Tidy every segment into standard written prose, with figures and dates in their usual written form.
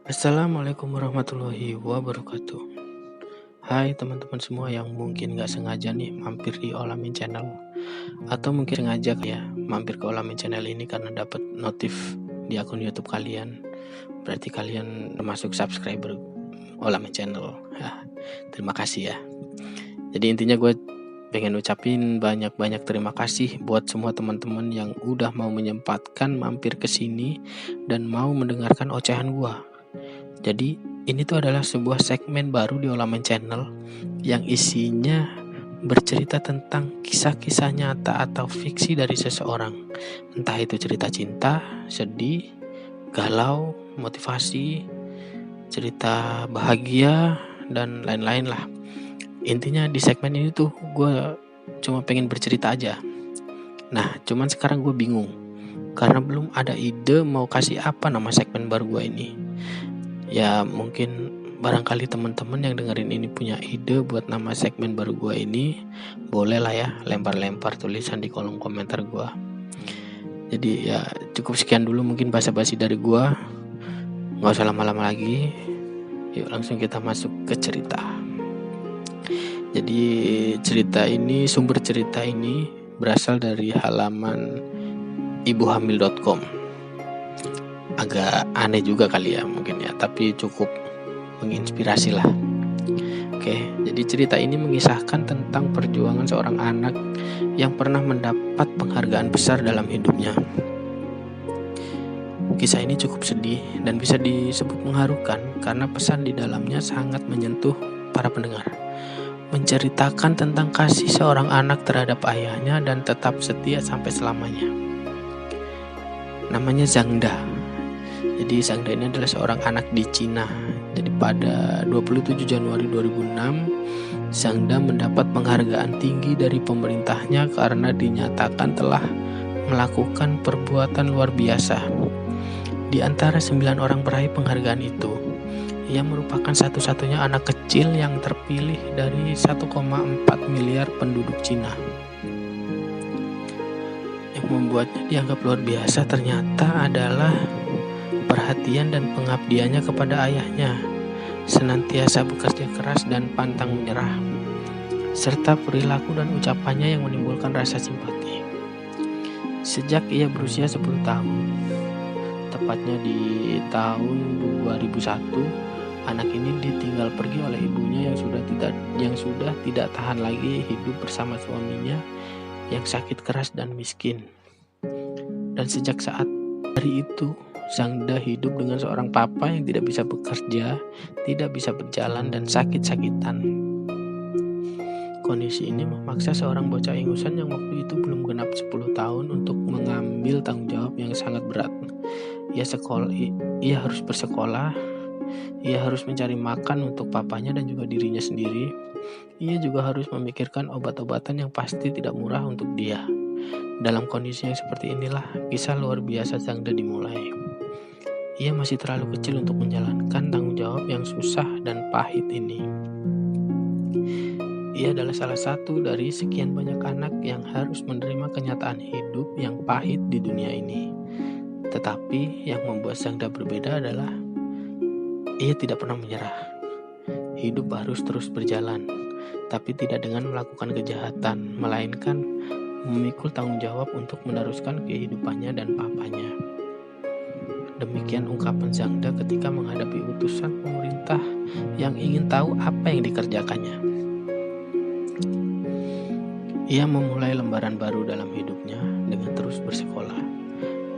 Assalamualaikum warahmatullahi wabarakatuh. Hai teman-teman semua yang mungkin gak sengaja nih mampir di Olamin Channel, atau mungkin sengaja ya mampir ke Olamin Channel ini karena dapat notif di akun YouTube kalian. Berarti kalian termasuk subscriber Olamin Channel. Terima kasih ya. Jadi intinya gue pengen ucapin banyak-banyak terima kasih buat semua teman-teman yang udah mau menyempatkan mampir ke sini dan mau mendengarkan ocehan gue. Jadi ini tuh adalah sebuah segmen baru di Olamin Channel yang isinya bercerita tentang kisah-kisah nyata atau fiksi dari seseorang. Entah itu cerita cinta, sedih, galau, motivasi, cerita bahagia, dan lain-lain lah. Intinya di segmen ini tuh gue cuma pengen bercerita aja. Nah, cuman sekarang gue bingung karena belum ada ide mau kasih apa nama segmen baru gue ini. Ya mungkin barangkali teman-teman yang dengerin ini punya ide buat nama segmen baru gue ini, boleh lah ya lempar-lempar tulisan di kolom komentar gue. Jadi ya cukup sekian dulu mungkin basa-basi dari gue. Gak usah lama-lama lagi. Yuk langsung kita masuk ke cerita. Jadi sumber cerita ini berasal dari halaman ibuhamil.com. Agak aneh juga kali ya mungkin ya, tapi cukup menginspirasi lah. Oke, jadi cerita ini mengisahkan tentang perjuangan seorang anak yang pernah mendapat penghargaan besar dalam hidupnya. Kisah ini cukup sedih dan bisa disebut mengharukan karena pesan di dalamnya sangat menyentuh para pendengar. Menceritakan tentang kasih seorang anak terhadap ayahnya dan tetap setia sampai selamanya. Namanya Zhangda. Jadi Zhangda ini adalah seorang anak di Cina. Jadi pada 27 Januari 2006, Zhangda mendapat penghargaan tinggi dari pemerintahnya karena dinyatakan telah melakukan perbuatan luar biasa. Di antara 9 orang peraih penghargaan itu, ia merupakan satu-satunya anak kecil yang terpilih dari 1,4 miliar penduduk Cina. Yang membuatnya dianggap luar biasa ternyata adalah perhatian dan pengabdiannya kepada ayahnya, senantiasa bekerja keras dan pantang menyerah, serta perilaku dan ucapannya yang menimbulkan rasa simpati. Sejak ia berusia 10 tahun, tepatnya di tahun 2001, anak ini ditinggal pergi oleh ibunya yang sudah tidak tahan lagi hidup bersama suaminya yang sakit keras dan miskin. Dan sejak saat hari itu, Zhangda hidup dengan seorang papa yang tidak bisa bekerja, tidak bisa berjalan, dan sakit-sakitan. Kondisi ini memaksa seorang bocah ingusan yang waktu itu belum genap 10 tahun untuk mengambil tanggung jawab yang sangat berat. Ia harus bersekolah, ia harus mencari makan untuk papanya dan juga dirinya sendiri. Ia juga harus memikirkan obat-obatan yang pasti tidak murah untuk dia. Dalam kondisi yang seperti inilah, kisah luar biasa Zhangda dimulai. Ia masih terlalu kecil untuk menjalankan tanggung jawab yang susah dan pahit ini. Ia adalah salah satu dari sekian banyak anak yang harus menerima kenyataan hidup yang pahit di dunia ini. Tetapi yang membuat Zhangda berbeda adalah ia tidak pernah menyerah. Hidup harus terus berjalan, tapi tidak dengan melakukan kejahatan, melainkan memikul tanggung jawab untuk meneruskan kehidupannya dan papanya. Demikian ungkapan Zhangda ketika menghadapi utusan pemerintah yang ingin tahu apa yang dikerjakannya. Ia memulai lembaran baru dalam hidupnya dengan terus bersekolah.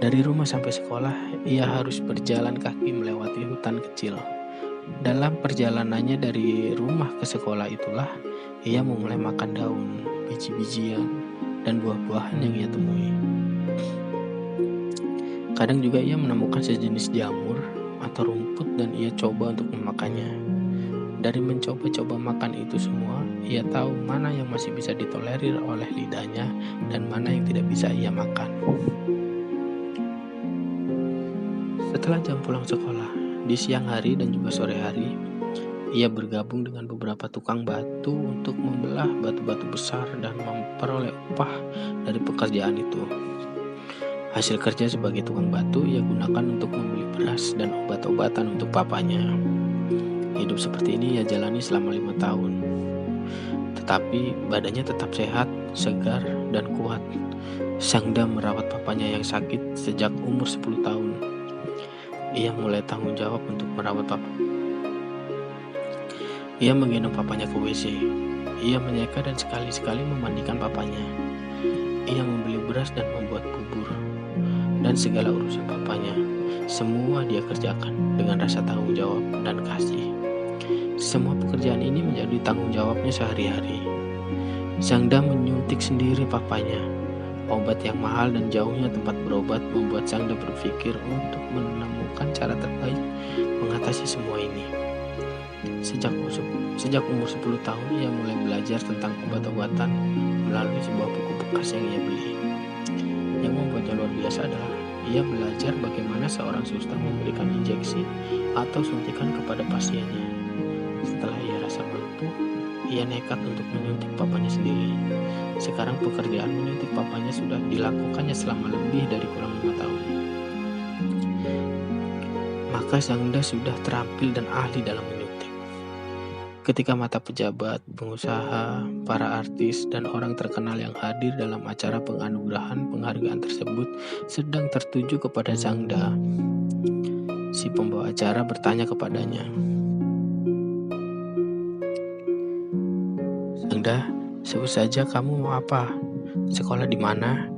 Dari rumah sampai sekolah, ia harus berjalan kaki melewati hutan kecil. Dalam perjalanannya dari rumah ke sekolah itulah, ia memulai makan daun, biji-bijian, dan buah-buahan yang ia temui. Kadang juga ia menemukan sejenis jamur atau rumput dan ia coba untuk memakannya. Dari mencoba-coba makan itu semua, ia tahu mana yang masih bisa ditolerir oleh lidahnya dan mana yang tidak bisa ia makan. Setelah jam pulang sekolah, di siang hari dan juga sore hari, ia bergabung dengan beberapa tukang batu untuk membelah batu-batu besar dan memperoleh upah dari pekerjaan itu. Hasil kerja sebagai tukang batu ia gunakan untuk membeli beras beras dan obat-obatan untuk papanya. Hidup seperti ini ia jalani selama 5 tahun. Tetapi badannya tetap sehat, segar, dan kuat. Sangda merawat papanya yang sakit sejak umur 10 tahun. Ia mulai tanggung jawab untuk merawat papa. Ia menggendong papanya ke WC. Ia menyeka dan sekali-sekali memandikan papanya. Ia membeli beras dan membuat bubur. Dan segala urusan papanya, semua dia kerjakan dengan rasa tanggung jawab dan kasih. Semua pekerjaan ini menjadi tanggung jawabnya sehari-hari. Sangda menyuntik sendiri papanya. Obat yang mahal dan jauhnya tempat berobat membuat Sangda berpikir untuk menemukan cara terbaik mengatasi semua ini. Sejak umur 10 tahun ia mulai belajar tentang obat-obatan melalui sebuah buku bekas yang ia beli. Yang membuatnya luar biasa adalah ia belajar bagaimana seorang suster memberikan injeksi atau suntikan kepada pasiennya. Setelah ia rasa mampu, ia nekat untuk menyuntik papanya sendiri. Sekarang pekerjaan menyuntik papanya sudah dilakukannya selama lebih dari kurang 5 tahun. Maka Sangda sudah terampil dan ahli dalam menyuntik. Ketika mata pejabat, pengusaha, para artis, dan orang terkenal yang hadir dalam acara penganugerahan penghargaan tersebut sedang tertuju kepada Sangda, si pembawa acara bertanya kepadanya, "Sangda, sebut saja kamu mau apa, sekolah di mana,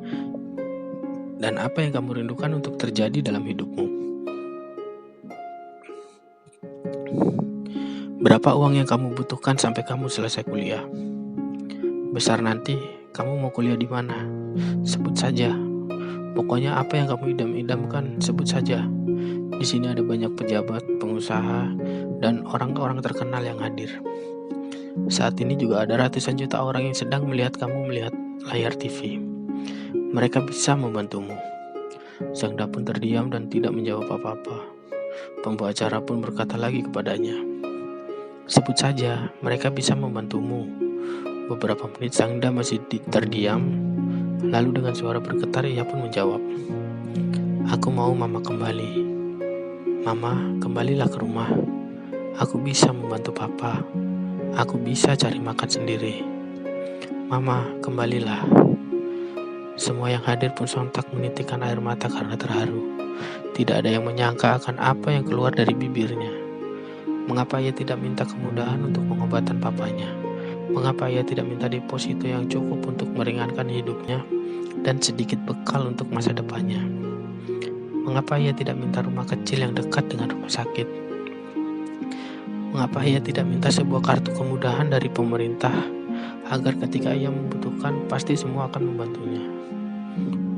dan apa yang kamu rindukan untuk terjadi dalam hidupmu? Berapa uang yang kamu butuhkan sampai kamu selesai kuliah? Besar nanti, kamu mau kuliah di mana? Sebut saja. Pokoknya apa yang kamu idam-idamkan, sebut saja." Di sini ada banyak pejabat, pengusaha, dan orang-orang terkenal yang hadir. Saat ini juga ada ratusan juta orang yang sedang melihat kamu melihat layar TV. Mereka bisa membantumu. Sangda pun terdiam dan tidak menjawab apa-apa. Pembawa acara pun berkata lagi kepadanya, "Sebut saja, mereka bisa membantumu." Beberapa menit Sangda masih terdiam, lalu dengan suara bergetar ia pun menjawab, "Aku mau mama kembali. Mama, kembalilah ke rumah. Aku bisa membantu papa. Aku bisa cari makan sendiri. Mama, kembalilah." Semua yang hadir pun sontak menitikkan air mata karena terharu. Tidak ada yang menyangka akan apa yang keluar dari bibirnya. Mengapa ia tidak minta kemudahan untuk pengobatan papanya? Mengapa ia tidak minta deposito yang cukup untuk meringankan hidupnya dan sedikit bekal untuk masa depannya? Mengapa ia tidak minta rumah kecil yang dekat dengan rumah sakit? Mengapa ia tidak minta sebuah kartu kemudahan dari pemerintah agar ketika ia membutuhkan pasti semua akan membantunya?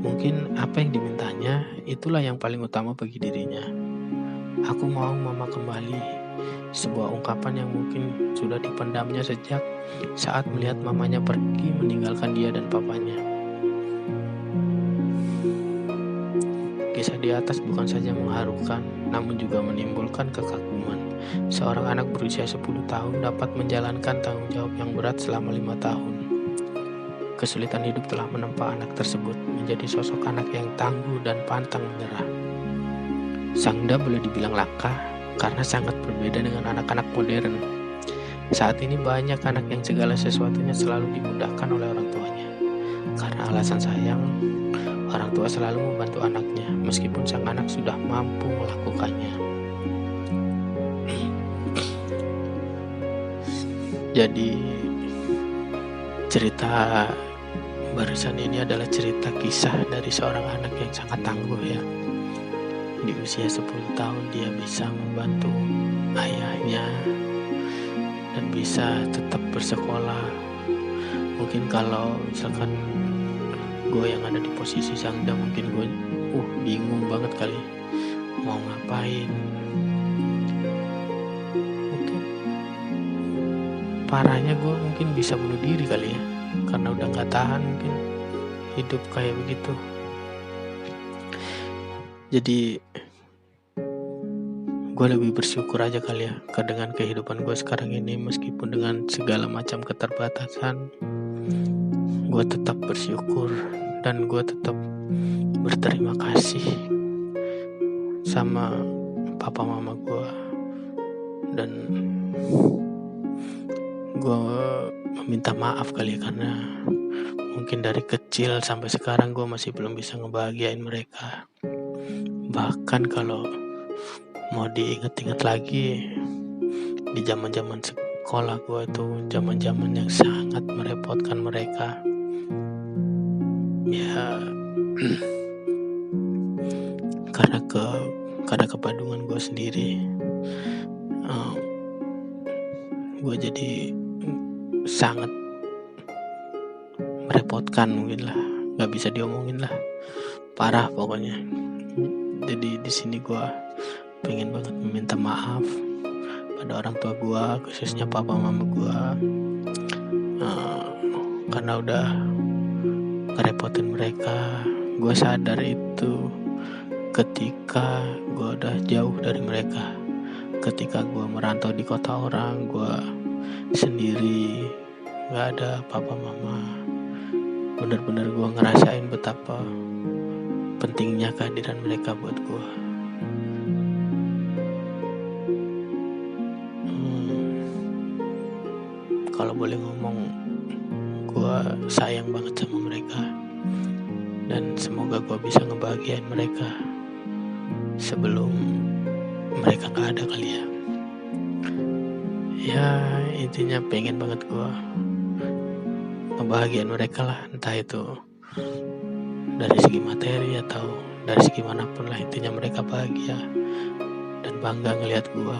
Mungkin apa yang dimintanya itulah yang paling utama bagi dirinya. "Aku mau mama kembali." Sebuah ungkapan yang mungkin sudah dipendamnya sejak saat melihat mamanya pergi meninggalkan dia dan papanya. Kisah di atas bukan saja mengharukan, namun juga menimbulkan kekaguman. Seorang anak berusia 10 tahun dapat menjalankan tanggung jawab yang berat selama 5 tahun. Kesulitan hidup telah menempa anak tersebut menjadi sosok anak yang tangguh dan pantang menyerah. Sangda boleh dibilang langka karena sangat berbeda dengan anak-anak modern. Saat ini banyak anak yang segala sesuatunya selalu dimudahkan oleh orang tuanya. Karena alasan sayang, orang tua selalu membantu anaknya meskipun sang anak sudah mampu melakukannya. Jadi cerita barusan ini adalah cerita kisah dari seorang anak yang sangat tangguh ya. Di usia 10 tahun dia bisa membantu ayahnya dan bisa tetap bersekolah. Mungkin kalau misalkan gue yang ada di posisi Sangda, mungkin gue bingung banget kali mau ngapain. Mungkin parahnya gue mungkin bisa bunuh diri kali ya, karena udah gak tahan mungkin hidup kayak begitu. Jadi gue lebih bersyukur aja kali ya dengan kehidupan gue sekarang ini. Meskipun dengan segala macam keterbatasan, gue tetap bersyukur dan gue tetap berterima kasih sama papa mama gue, dan gue meminta maaf kali karena mungkin dari kecil sampai sekarang gue masih belum bisa ngebahagiain mereka. Bahkan kalau mau diinget-inget lagi, di zaman-zaman sekolah gue itu zaman-zaman yang sangat merepotkan mereka. Ya karena kebadungan gue sendiri, gue jadi sangat merepotkan, mungkin lah, nggak bisa diomongin lah, parah pokoknya. Jadi di sini gue pengen banget meminta maaf pada orang tua gue, khususnya papa mama gue, karena udah ngerepotin mereka. Gue sadar itu ketika gue udah jauh dari mereka, ketika gue merantau di kota orang, gue sendiri, gak ada papa mama. Bener-bener gue ngerasain betapa pentingnya kehadiran mereka buat gue. Kalau boleh ngomong, gue sayang banget sama mereka, dan semoga gue bisa ngebahagiain mereka sebelum mereka gak ada kali ya. Ya intinya pengen banget gue ngebahagiain mereka lah, entah itu dari segi materi atau dari segi manapun lah. Intinya mereka bahagia dan bangga ngelihat gue.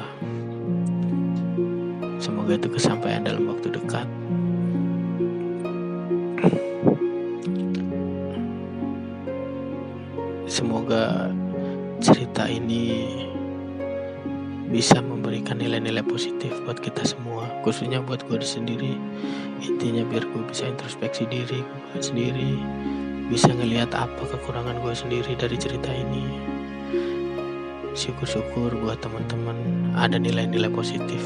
Semoga itu kesampaian dalam waktu dekat. Semoga cerita ini bisa memberikan nilai-nilai positif buat kita semua, khususnya buat gue sendiri. Intinya biar gue bisa introspeksi diri gue sendiri, bisa ngelihat apa kekurangan gue sendiri dari cerita ini. Syukur-syukur buat teman-teman ada nilai-nilai positif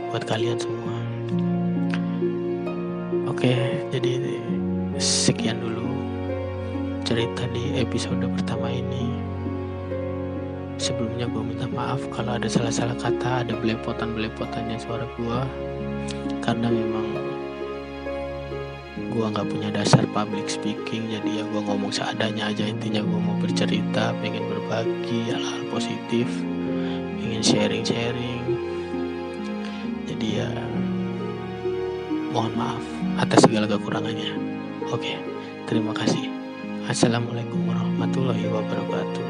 buat kalian semua. Oke, jadi sekian dulu cerita di episode pertama ini. Sebelumnya gue minta maaf kalau ada salah-salah kata, ada belepotan-belepotannya suara gue, karena memang gue gak punya dasar public speaking. Jadi ya gue ngomong seadanya aja. Intinya gue mau bercerita, pengen berbagi hal-hal positif, pengen sharing-sharing. Jadi ya mohon maaf atas segala kekurangannya. Oke, terima kasih. Assalamualaikum warahmatullahi wabarakatuh.